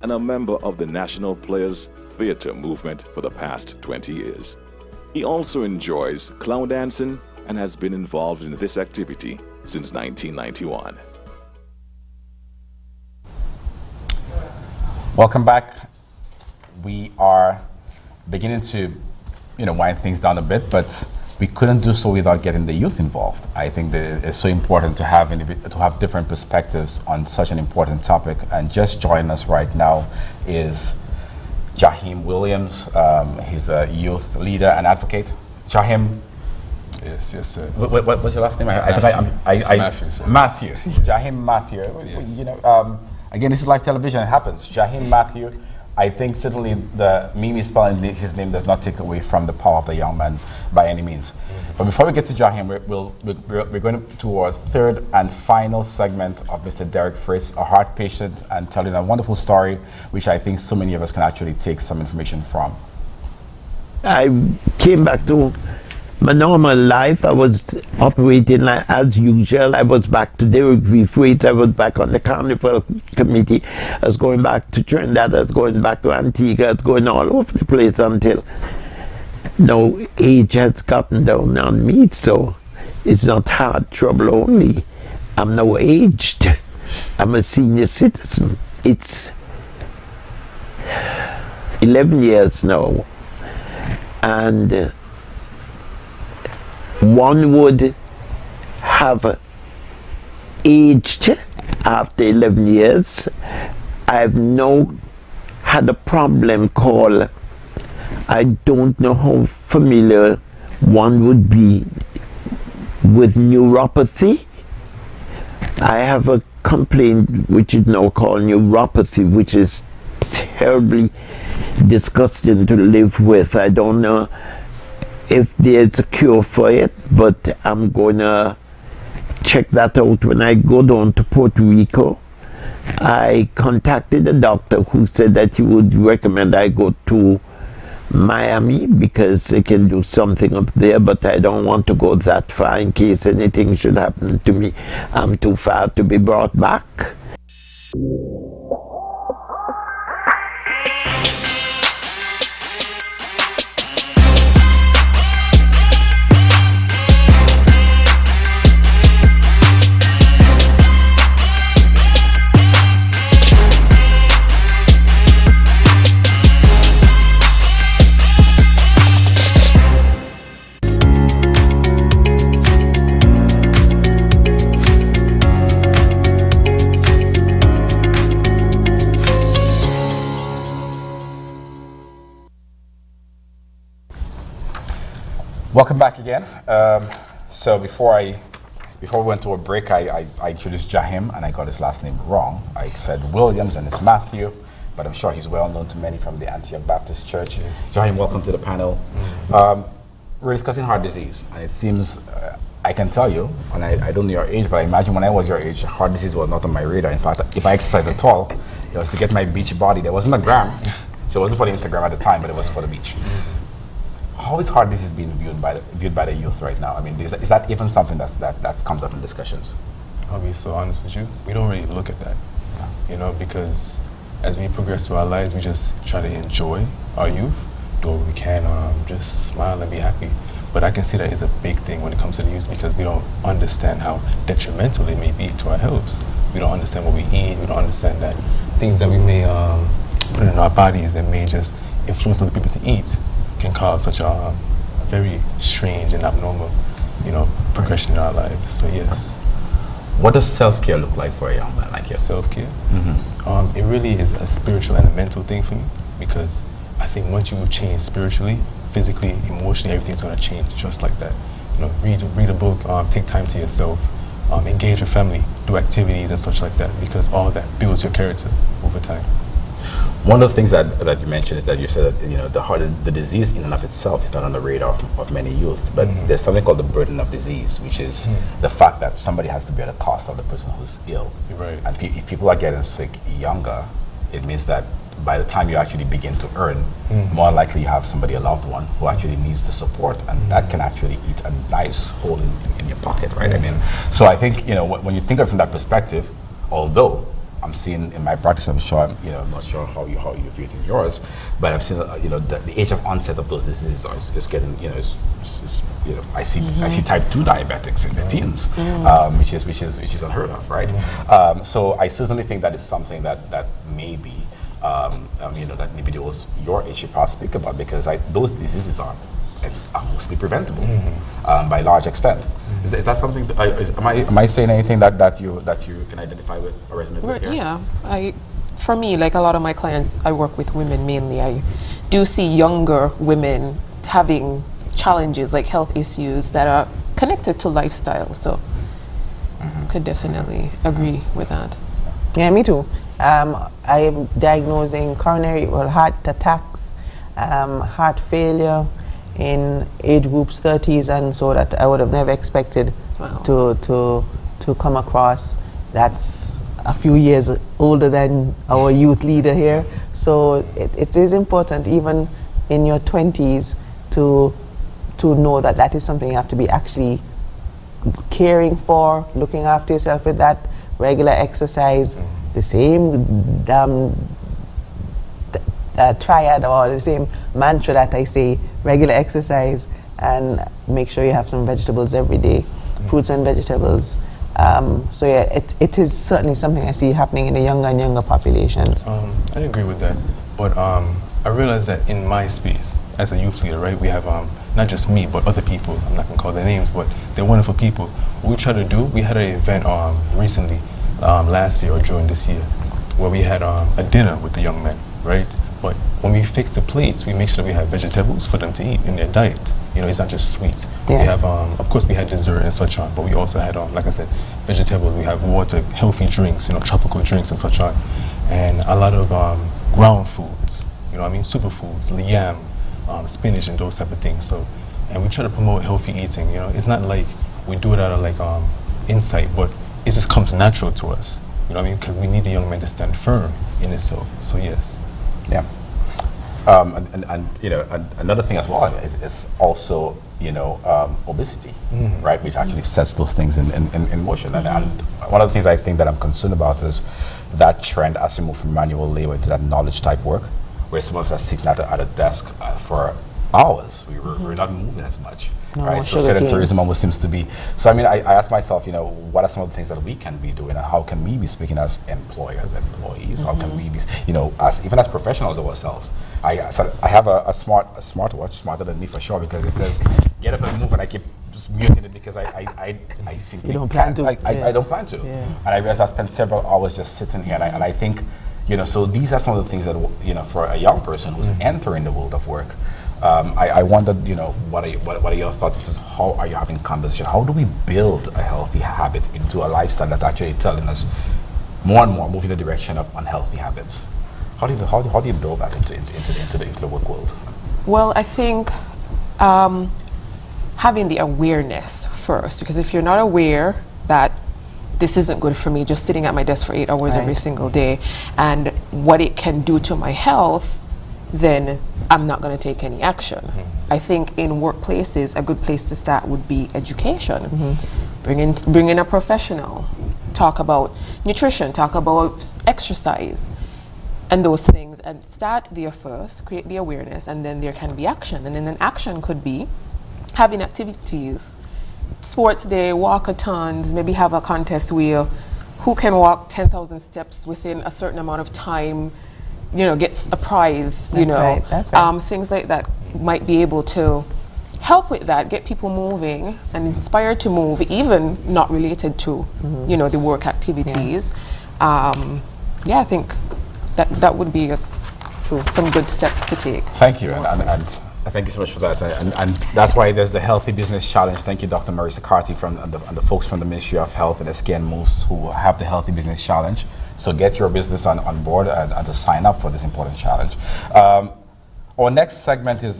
and a member of the National Players Theatre movement for the past 20 years. He also enjoys clown dancing and has been involved in this activity since 1991. Welcome back. We are beginning to, wind things down a bit, but we couldn't do so without getting the youth involved. I think that it's so important to have different perspectives on such an important topic. And just joining us right now is Jahim Williams. He's a youth leader and advocate. Jahim. Yes, sir. What's your last name? Matthew. Jahim Matthew. Yes. Again, this is live television. It happens. Jahim Matthew. I think certainly the Mimi spelling his name does not take away from the power of the young man by any means. But before we get to Jahim, we're going to our third and final segment of Mr. Derek Fritz, a heart patient, and telling a wonderful story, which I think so many of us can actually take some information from. I came back to my normal life. I was operating like as usual. I was back to Derek V. Freight. I was back on the Carnival Committee. I was going back to Trinidad. I was going back to Antigua. I was going all over the place until now age has gotten down on me. So it's not heart trouble only. I'm now aged. I'm a senior citizen. It's 11 years now. And one would have aged after 11 years. I've now had a problem called, I don't know how familiar One would be with neuropathy. I have a complaint which is now called neuropathy, which is terribly disgusting to live with. I don't know if there's a cure for it, but I'm gonna check that out when I go down to Puerto Rico. I contacted a doctor who said that he would recommend I go to Miami because they can do something up there, but I don't want to go that far in case anything should happen to me. I'm too far to be brought back. Welcome back again. So before we went to a break, I introduced Jahim and I got his last name wrong. I said Williams and it's Matthew, but I'm sure he's well known to many from the Antioch Baptist Church. Yes. Jahim, welcome to the panel. We're discussing heart disease, and it seems I can tell you, and I don't know your age, but I imagine when I was your age, heart disease was not on my radar. In fact, if I exercised at all, it was to get my beach body. There wasn't a gram, so it wasn't for the Instagram at the time, but it was for the beach. How is heart disease being viewed by the youth right now? I mean, is that even something that comes up in discussions? I'll be so honest with you, we don't really look at that, you know, because as we progress through our lives, we just try to enjoy our youth, do what we can, just smile and be happy. But I can see that is a big thing when it comes to the youth because we don't understand how detrimental it may be to our health. We don't understand what we eat. We don't understand that things that we may put in our bodies that may just influence other people to eat can cause such a very strange and abnormal, you know, progression in our lives. So yes. What does self-care look like for a young man like you? Self-care? It really is a spiritual and a mental thing for me because I think once you change spiritually, physically, emotionally, everything's going to change just like that. You know, read a book, take time to yourself, engage with family, do activities and such like that because all that builds your character over time. One of the things that you mentioned is that you said that, you know, the disease in and of itself is not on the radar of many youth, but there's something called the burden of disease, which is the fact that somebody has to bear the cost of the person who's ill. Right. And if people are getting sick younger, it means that by the time you actually begin to earn, more likely you have somebody, a loved one, who actually needs the support, and that can actually eat a nice hole in your pocket, right? I mean, so I think, you know, when you think of it from that perspective, although I'm seeing in my practice, I'm sure, I'm not sure how you view it in yours, but I'm seeing, the age of onset of those diseases is getting, I see type 2 diabetics in the teens, which is unheard of, right? So I certainly think that is something that maybe, that individuals your age should probably speak about because those diseases are mostly preventable by a large extent. Is that something? Am I saying anything that you can identify with or resonate with here? Yeah, for me, like a lot of my clients, I work with women mainly. I do see younger women having challenges like health issues that are connected to lifestyle. So, could definitely agree with that. Yeah, me too. I am diagnosing heart attacks, heart failure in age groups 30s, and so that I would have never expected to come across. That's a few years older than our youth leader here. So it is important even in your 20s to know that is something you have to be actually caring for, looking after yourself with that, regular exercise, the same triad or the same mantra that I say, regular exercise, and make sure you have some vegetables every day, fruits and vegetables. So yeah, it is certainly something I see happening in the younger and younger populations. I agree with that, but I realize that in my space, as a youth leader, right, we have not just me, but other people, I'm not gonna call their names, but they're wonderful people. What we try to do, we had an event recently, last year or during this year, where we had a dinner with the young men, right? But when we fix the plates, we make sure that we have vegetables for them to eat in their diet. You know, it's not just sweets. Yeah. We have, of course, we had dessert and such on, but we also had, like I said, vegetables. We have water, healthy drinks, you know, tropical drinks and such on, and a lot of ground foods. You know what I mean? Superfoods, yam, spinach, and those type of things. So, and we try to promote healthy eating. You know, it's not like we do it out of like insight, but it just comes natural to us. You know what I mean? Because we need the young men to stand firm in itself. So yes. Yeah. And you know, another thing as well is also, you know, obesity, right? Which actually sets those things in motion. And one of the things I think that I'm concerned about is that trend as we move from manual labor into that knowledge type work, where some of us are sitting at a desk for hours. We're not moving as much. No, right? So sedentarism almost seems to be. So I mean, I ask myself, you know, what are some of the things that we can be doing, and how can we be speaking as employers, employees? How can we be, you know, as even as professionals of ourselves? I have a smartwatch, smarter than me for sure, because it says get up and move, and I keep just muting it because I simply don't plan to. I don't plan to, and I realize I spend several hours just sitting here, and I think, you know, so these are some of the things that, you know, for a young person who's entering the world of work. I wondered, you know, what are your thoughts in terms of how are you having conversation? How do we build a healthy habit into a lifestyle that's actually telling us more and more moving in the direction of unhealthy habits? How do you build that into the work world? Well, I think having the awareness first, because if you're not aware that this isn't good for me, just sitting at my desk for 8 hours every single day, and what it can do to my health, then I'm not going to take any action. I think in workplaces, a good place to start would be education. Bring in a professional, talk about nutrition, talk about exercise, and those things, and start there first, create the awareness, and then there can be action. And then an action could be having activities, sports day, walkathons, maybe have a contest where who can walk 10,000 steps within a certain amount of time, you know, gets a prize, you know. That's right. Things like that might be able to help with that, get people moving and inspired to move, even not related to, you know, the work activities. I think that would be some good steps to take. Thank you, and thank you so much for that. And that's why there's the Healthy Business Challenge. Thank you, Dr. Marisa Carty and the folks from the Ministry of Health and SKN Moves who have the Healthy Business Challenge. So get your business on board and to sign up for this important challenge. Our next segment is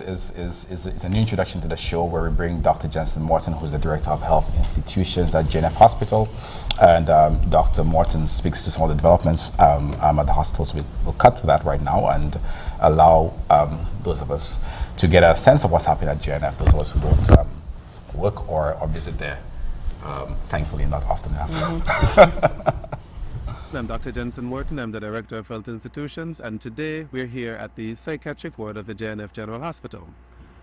a new introduction to the show, where we bring Dr. Jensen Morton, who's the Director of Health Institutions at JNF Hospital. And Dr. Morton speaks to some of the developments at the hospital. So we'll cut to that right now and allow those of us to get a sense of what's happening at JNF, those of us who don't work or visit there. Thankfully, not often enough. I'm Dr. Jensen Morton. I'm the Director of Health Institutions, and today we're here at the psychiatric ward of the JNF General Hospital.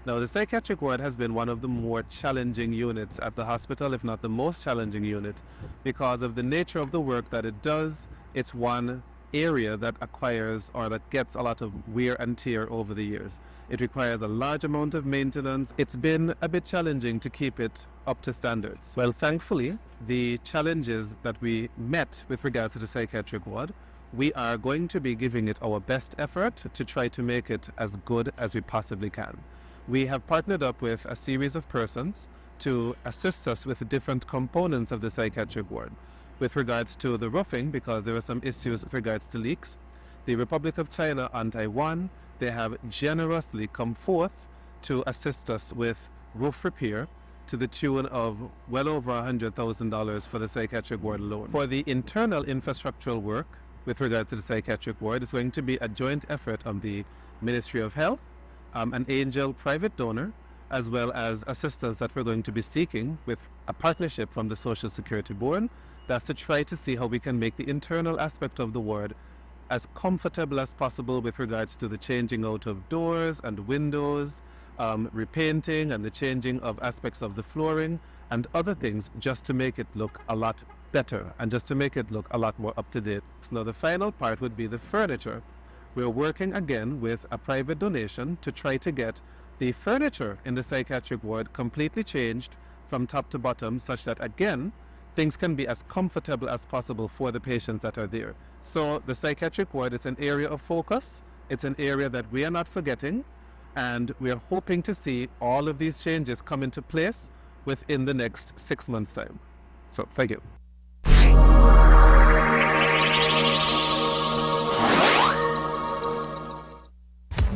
Now, the psychiatric ward has been one of the more challenging units at the hospital, if not the most challenging unit, because of the nature of the work that it does. It's one area that acquires or that gets a lot of wear and tear over the years. It requires a large amount of maintenance. It's been a bit challenging to keep it up to standards. Well, thankfully, the challenges that we met with regard to the psychiatric ward, we are going to be giving it our best effort to try to make it as good as we possibly can. We have partnered up with a series of persons to assist us with the different components of the psychiatric ward. With regards to the roofing, because there are some issues with regards to leaks, the Republic of China and Taiwan, they have generously come forth to assist us with roof repair to the tune of well over $100,000 for the psychiatric ward alone. For the internal infrastructural work with regard to the psychiatric ward, it's going to be a joint effort of the Ministry of Health, an angel private donor, as well as assistance that we're going to be seeking with a partnership from the Social Security Board. That's to try to see how we can make the internal aspect of the ward as comfortable as possible with regards to the changing out of doors and windows, repainting and the changing of aspects of the flooring and other things, just to make it look a lot better and just to make it look a lot more up to date. So now the final part would be the furniture. We're working again with a private donation to try to get the furniture in the psychiatric ward completely changed from top to bottom, such that again things can be as comfortable as possible for the patients that are there. So the psychiatric ward is an area of focus. It's an area that we are not forgetting. And we are hoping to see all of these changes come into place within the next 6 months' time. So, thank you.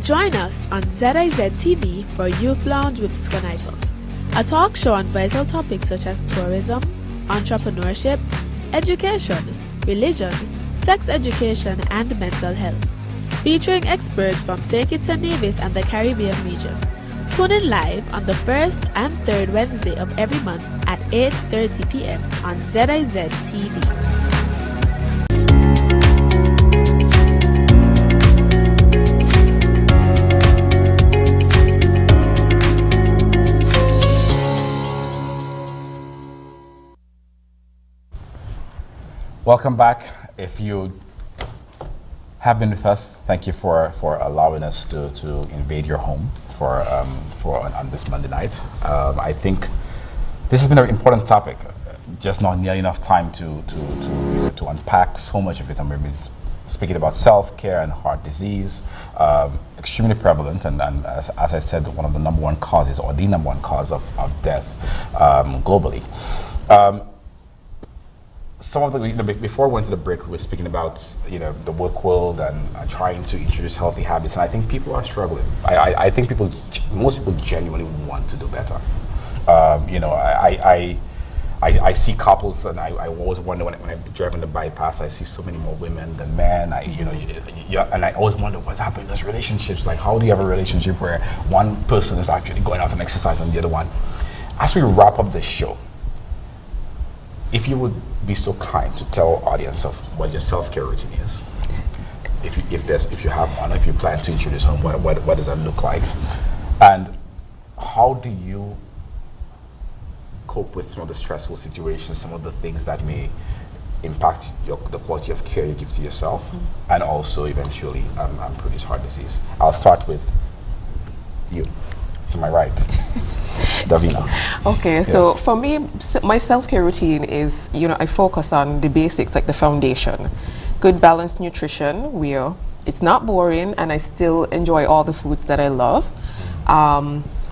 Join us on ZIZ TV for Youth Lounge with Sconifer, a talk show on vital topics such as tourism, entrepreneurship, education, religion, sex education, and mental health, featuring experts from St. Kitts and Nevis and the Caribbean region. Tune in live on the first and third Wednesday of every month at 8:30 p.m. on ZIZ TV. Welcome back. If you have been with us, thank you for allowing us to invade your home on this Monday night. I think this has been an important topic. Just not nearly enough time to unpack so much of it. I'm really speaking about self-care and heart disease, extremely prevalent, and as I said, one of the number one causes, or the number one cause of death globally. Some of the before we went to the break, we were speaking about the work world and trying to introduce healthy habits, and I think people are struggling. I think most people genuinely want to do better. I see couples, and I always wonder when I drive on the bypass, I see so many more women than men. And I always wonder what's happening in those relationships. Like, how do you have a relationship where one person is actually going out and exercising and the other one? As we wrap up this show, if you would be so kind to tell our audience of what your self-care routine is, if you have one, if you plan to introduce one, what does that look like, and how do you cope with some of the stressful situations, some of the things that may impact the quality of care you give to yourself, and also eventually produce heart disease? I'll start with you, to my right. Davina. Okay, Yes. so for me, my self-care routine is, I focus on the basics, like the foundation. Good balanced nutrition where it's not boring and I still enjoy all the foods that I love.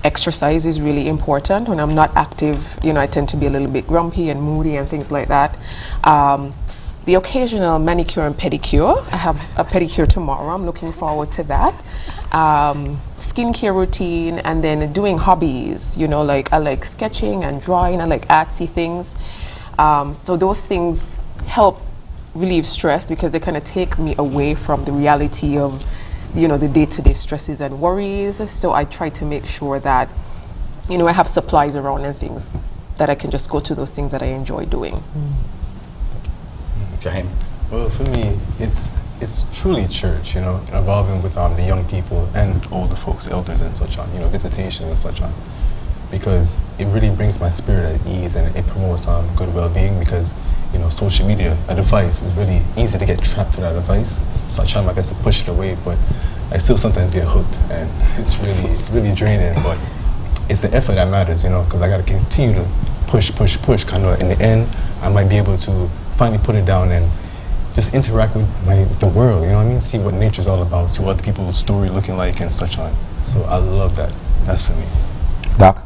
Exercise is really important. When I'm not active, I tend to be a little bit grumpy and moody and things like that. The occasional manicure and pedicure. I have a pedicure tomorrow. I'm looking forward to that. Skincare routine, and then doing hobbies. Like I like sketching and drawing. I like artsy things. So those things help relieve stress because they kind of take me away from the reality of the day-to-day stresses and worries. So I try to make sure that I have supplies around and things that I can just go to those things that I enjoy doing. Jaheim? Well, for me, it's truly church, involving with the young people and older folks, elders and such on, visitation and such on, because it really brings my spirit at ease and it promotes good well-being, because social media, a device, is really easy to get trapped to that device. So I try my best to push it away, but I still sometimes get hooked, and it's really draining. But it's the effort that matters, because I got to continue to push. Kind of in the end, I might be able to finally put it down and just interact with the world. See what nature's all about, see what other people's story looking like and such on. So I love that. That's for me. Doc?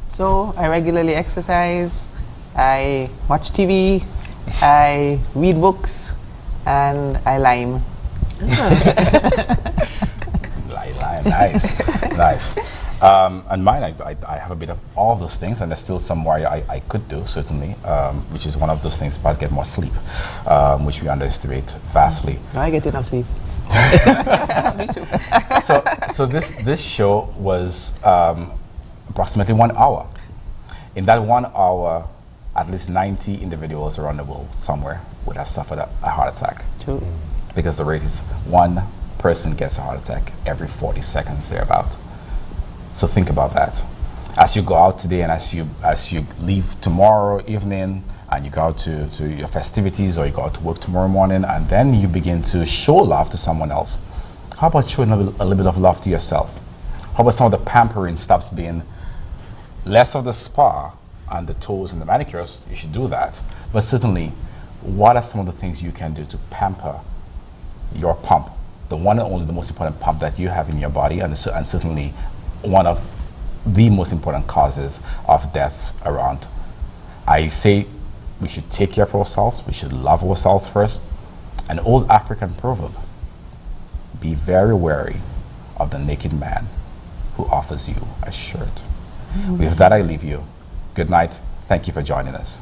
So I regularly exercise, I watch TV, I read books, and I lime. Nice. And mine, I have a bit of all those things, and there's still some more I could do, certainly, which is one of those things, perhaps get more sleep, which we underestimate vastly. No, I get enough sleep. Me too. So this show was approximately 1 hour. In that 1 hour, at least 90 individuals around the world somewhere would have suffered a heart attack. True. Because the rate is one person gets a heart attack every 40 seconds thereabout. So think about that. As you go out today and as you leave tomorrow evening and you go out to your festivities or you go out to work tomorrow morning and then you begin to show love to someone else, how about showing a little bit of love to yourself? How about some of the pampering stops being less of the spa and the toes and the manicures? You should do that. But certainly, what are some of the things you can do to pamper your pump the one and only, the most important pump that you have in your body, and certainly one of the most important causes of deaths around. I say we should take care of ourselves, we should love ourselves first. An old African proverb, be very wary of the naked man who offers you a shirt. With that, I leave you. Good night. Thank you for joining us.